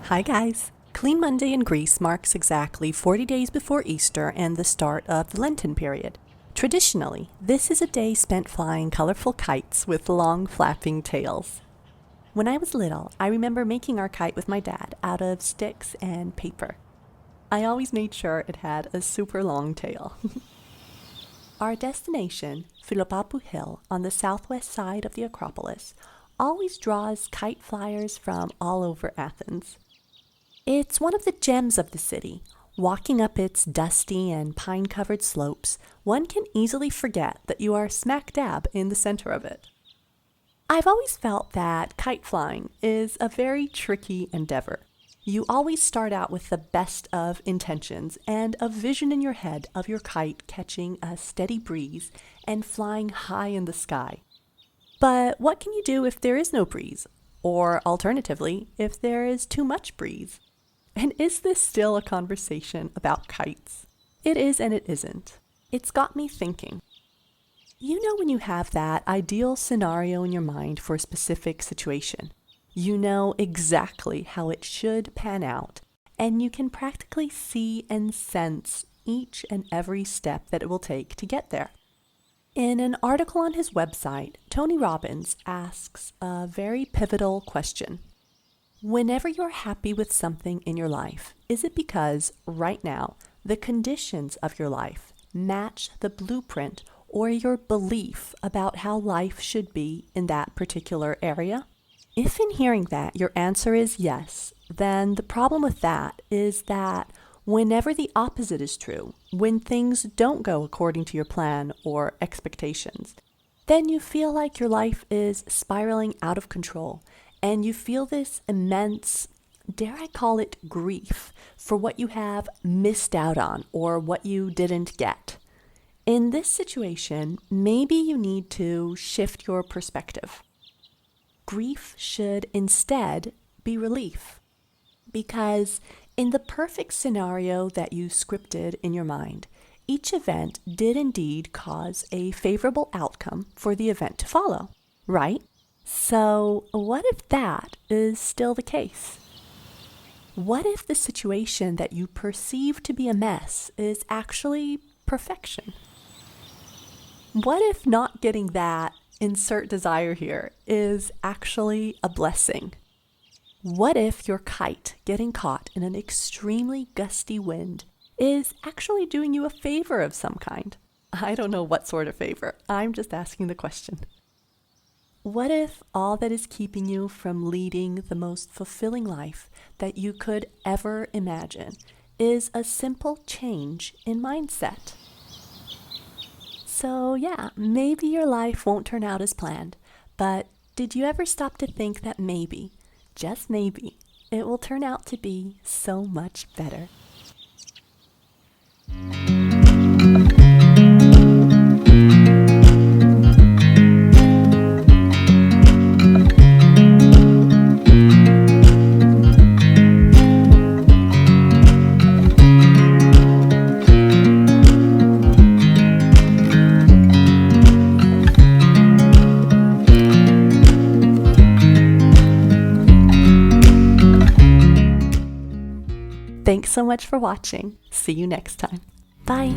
Hi guys! Clean Monday in Greece marks exactly 40 days before Easter and the start of the Lenten period. Traditionally, this is a day spent flying colorful kites with long flapping tails. When I was little, I remember making our kite with my dad out of sticks and paper. I always made sure it had a super long tail. Our destination, Philipappos Hill on the southwest side of the Acropolis, always draws kite flyers from all over Athens. It's one of the gems of the city. Walking up its dusty and pine-covered slopes, one can easily forget that you are smack dab in the center of it. I've always felt that kite flying is a very tricky endeavor. You always start out with the best of intentions and a vision in your head of your kite catching a steady breeze and flying high in the sky. But what can you do if there is no breeze? Or alternatively, if there is too much breeze? And is this still a conversation about kites? It is and it isn't. It's got me thinking. You know when you have that ideal scenario in your mind for a specific situation. You know exactly how it should pan out, and you can practically see and sense each and every step that it will take to get there. In an article on his website, Tony Robbins asks a very pivotal question. Whenever you're happy with something in your life, is it because right now the conditions of your life match the blueprint or your belief about how life should be in that particular area? If in hearing that your answer is yes, then the problem with that is that whenever the opposite is true, when things don't go according to your plan or expectations, then you feel like your life is spiraling out of control, and you feel this immense, dare I call it, grief for what you have missed out on or what you didn't get. In this situation, maybe you need to shift your perspective. Grief should instead be relief, because in the perfect scenario that you scripted in your mind, each event did indeed cause a favorable outcome for the event to follow, right? So what if that is still the case? What if the situation that you perceive to be a mess is actually perfection? What if not getting that, insert desire here, is actually a blessing? What if your kite getting caught in an extremely gusty wind is actually doing you a favor of some kind? I don't know what sort of favor. I'm just asking the question. What if all that is keeping you from leading the most fulfilling life that you could ever imagine is a simple change in mindset? So yeah, maybe your life won't turn out as planned, but did you ever stop to think that maybe, just maybe, it will turn out to be so much better? Thanks so much for watching. See you next time. Bye.